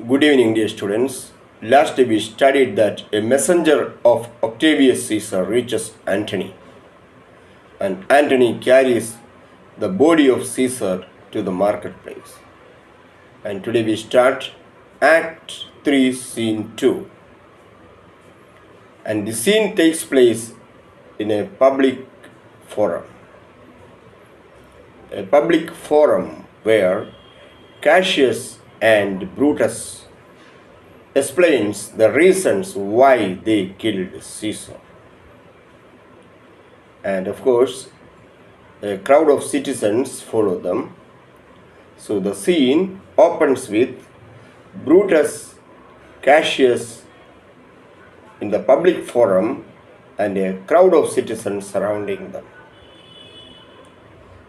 Good evening, dear students. Last we studied that a messenger of Octavius Caesar reaches Antony, and Antony carries the body of Caesar to the marketplace. And today we start Act 3, Scene 2. And the scene takes place in a public forum. A public forum where Cassius and Brutus explains the reasons why they killed Caesar. And of course, a crowd of citizens follow them. So the scene opens with Brutus, Cassius in the public forum and a crowd of citizens surrounding them.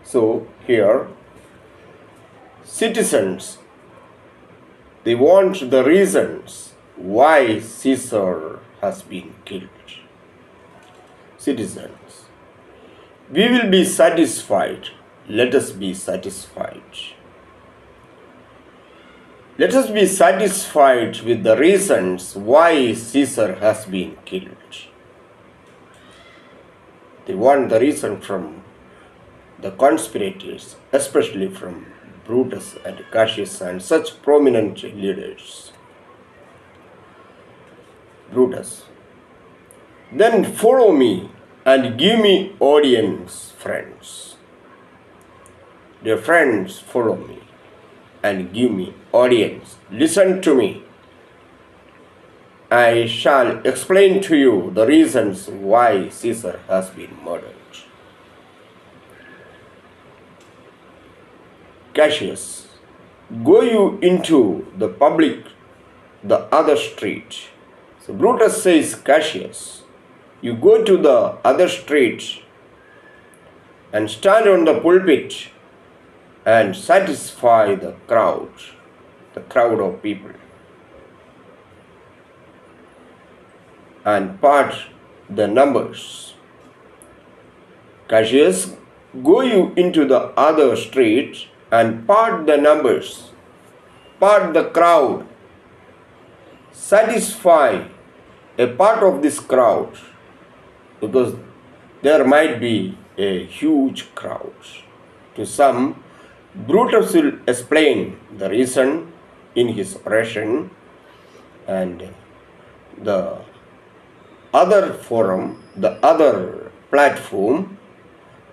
So here, citizens, they want the reasons why Caesar has been killed. Citizens, we will be satisfied. Let us be satisfied. Let us be satisfied with the reasons why Caesar has been killed. They want the reason from the conspirators, especially from Brutus and Cassius and such prominent leaders. Brutus, then follow me and give me audience, friends. Dear friends, follow me and give me audience. Listen to me. I shall explain to you the reasons why Caesar has been murdered. Cassius, go you into the other street. So Brutus says, Cassius, you go to the other street and stand on the pulpit and satisfy the crowd of people, and part the numbers. Cassius, go you into the other street and part the numbers, part the crowd, satisfy a part of this crowd, because there might be a huge crowd. To some, Brutus will explain the reason in his oration, and the other forum, the other platform,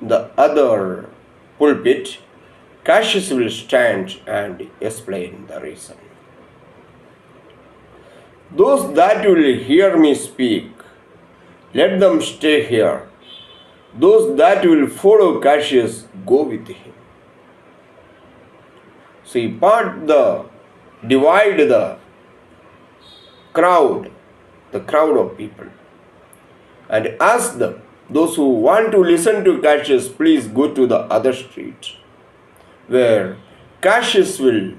the other pulpit, Cassius will stand and explain the reason. Those that will hear me speak, let them stay here. Those that will follow Cassius, go with him. So he divide the crowd of people, and ask them, those who want to listen to Cassius, please go to the other street, where Cassius will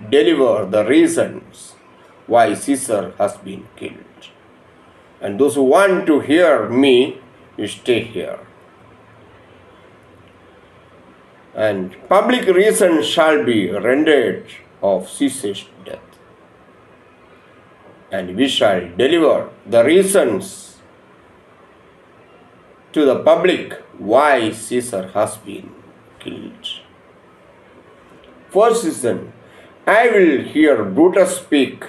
deliver the reasons why Caesar has been killed. And those who want to hear me, you stay here. And public reason shall be rendered of Caesar's death. And we shall deliver the reasons to the public why Caesar has been killed. First citizen, I will hear Brutus speak.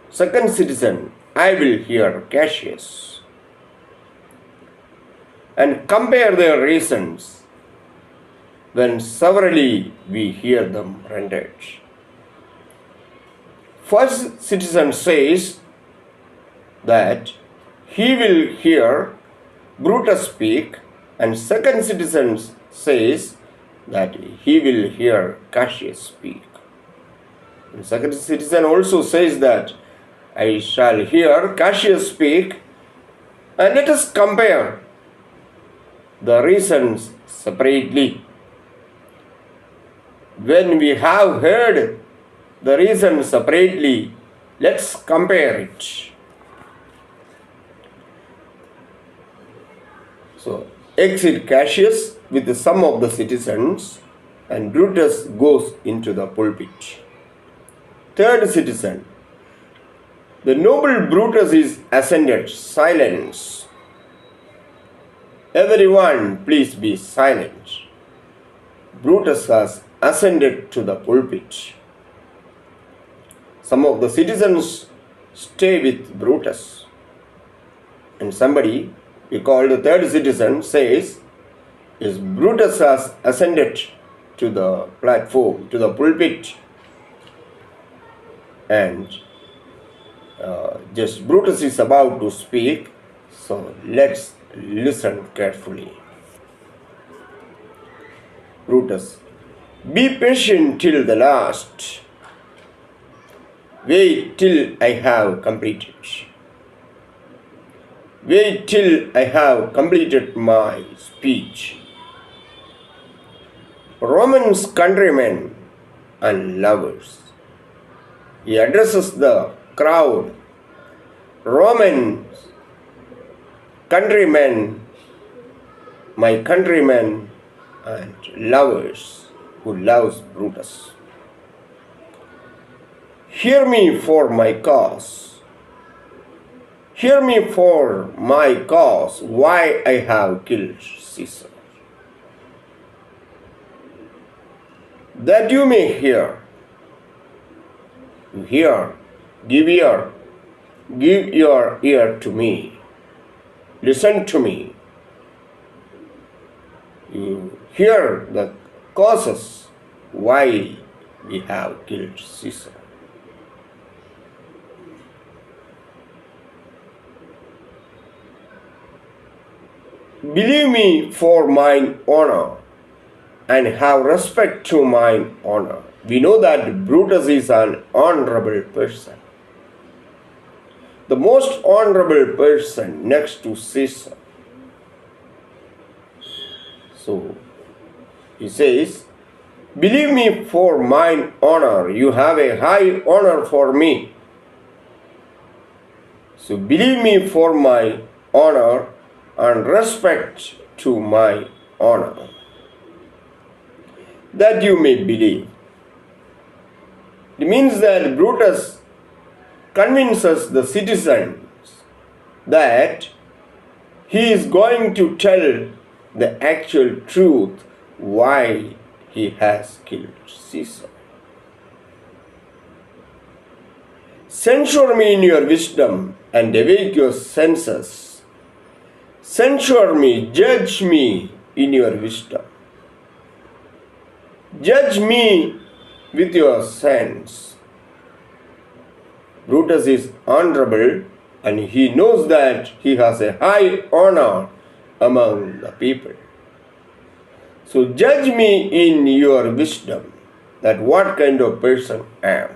Second citizen, I will hear Cassius. And compare their reasons when severally we hear them rendered. First citizen says that he will hear Brutus speak, and second citizen says that he will hear Cassius speak. And second citizen also says that I shall hear Cassius speak, and let us compare the reasons separately. When we have heard the reasons separately, let's compare it. So, exit Cassius with some of the citizens, and Brutus goes into the pulpit. Third citizen. The noble Brutus is ascended. Silence. Everyone, please be silent. Brutus has ascended to the pulpit. Some of the citizens stay with Brutus. And somebody, we call the third citizen, says, yes, Brutus has ascended to the platform, to the pulpit. And just Brutus is about to speak, so let's listen carefully. Brutus, be patient till the last. Wait till I have completed. Wait till I have completed my speech. Romans, countrymen and lovers. He addresses the crowd. Romans, countrymen, my countrymen and lovers who loves Brutus. Hear me for my cause. Hear me for my cause, why I have killed Caesar. That you may hear. You hear, give your ear to me. Listen to me. You hear the causes why we have killed Caesar. Believe me for mine honor, and have respect to mine honor. We know that Brutus is an honorable person. The most honorable person next to Caesar. So, he says, believe me for mine honor. You have a high honor for me. So, believe me for my honor and respect to my honor. That you may believe. It means that Brutus convinces the citizens that he is going to tell the actual truth why he has killed Caesar. Censure me in your wisdom and awake your senses. Censure me, judge me in your wisdom. Judge me with your sense. Brutus is honorable and he knows that he has a high honor among the people. So judge me in your wisdom, that what kind of person I am.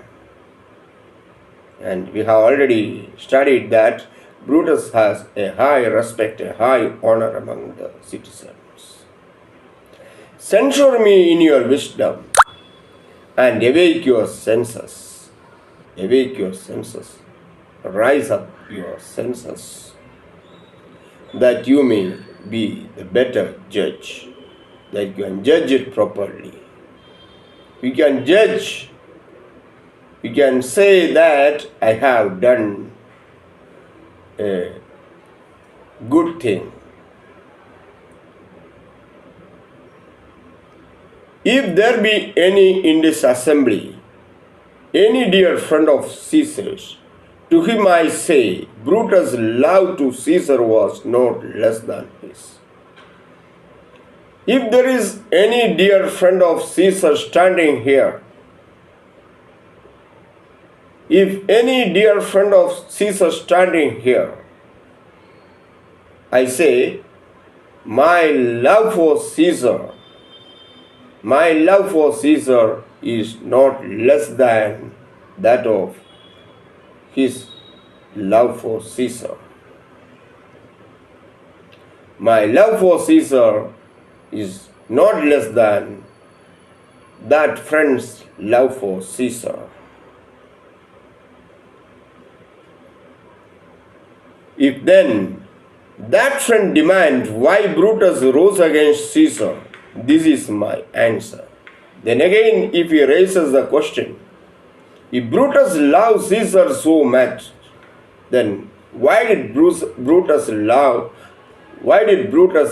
And we have already studied that Brutus has a high respect, a high honor among the citizens. Censure me in your wisdom and awake your senses. Awake your senses. Rise up your senses, that you may be the better judge, that you can judge it properly. You can judge, you can say that I have done a good thing. If there be any in this assembly, any dear friend of Caesar's, to him I say, Brutus' love to Caesar was not less than his. If there is any dear friend of Caesar standing here, if any dear friend of Caesar standing here, I say, my love for Caesar is not less than that of his love for Caesar. My love for Caesar is not less than that friend's love for Caesar. If then that friend demands why Brutus rose against Caesar, this is my answer. Then again, if he raises the question, If Brutus loved Caesar so much, then why did Brutus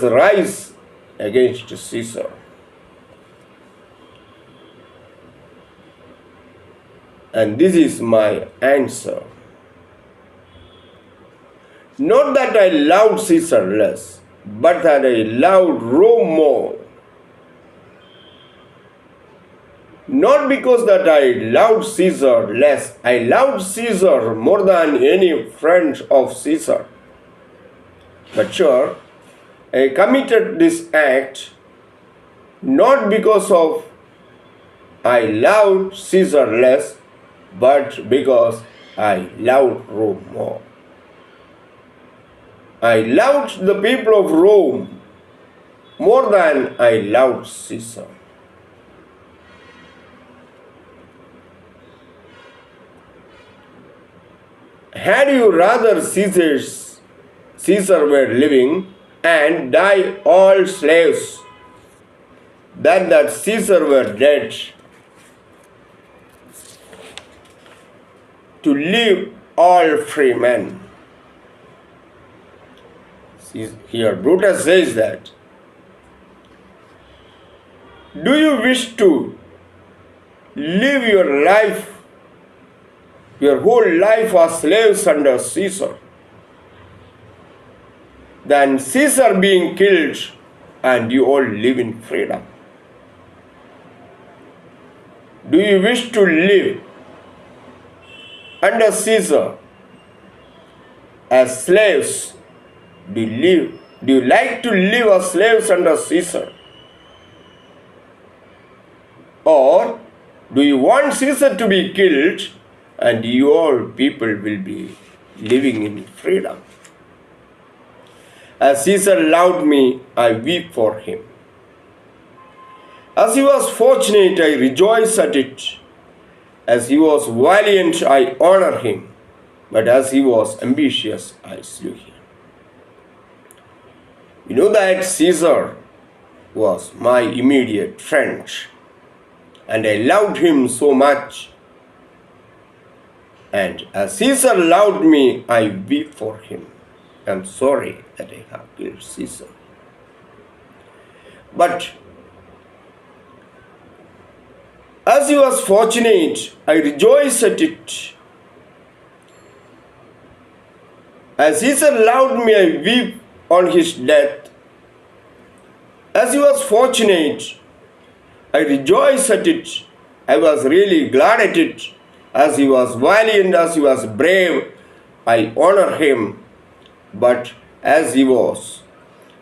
rise against Caesar? And this is my answer. Not that I loved Caesar less, but that I loved Rome more. Not because that I loved Caesar less, I loved Caesar more than any friend of Caesar. But sure, I committed this act not because of I loved Caesar less, but because I loved Rome more. I loved the people of Rome more than I loved Caesar. Had you rather Caesar were living and die all slaves than that Caesar were dead to live all free men? Here Brutus says that, do you wish to live your life, your whole life as slaves under Caesar, than Caesar being killed and you all live in freedom? Do you wish to live under Caesar as slaves? Do you like to live as slaves under Caesar? Or do you want Caesar to be killed and you all people will be living in freedom? As Caesar loved me, I weep for him. As he was fortunate, I rejoice at it. As he was valiant, I honor him. But as he was ambitious, I slew him. You know that Caesar was my immediate friend, and I loved him so much. And as Caesar loved me, I weep for him. I am sorry that I have killed Caesar. But as he was fortunate, I rejoice at it. As Caesar loved me, I weep on his death. As he was fortunate, I rejoice at it. I was really glad at it. As he was valiant, as he was brave, I honor him. But as he was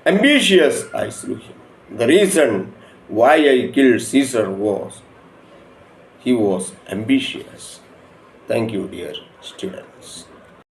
ambitious, I slew him. The reason why I killed Caesar was he was ambitious. Thank you, dear students.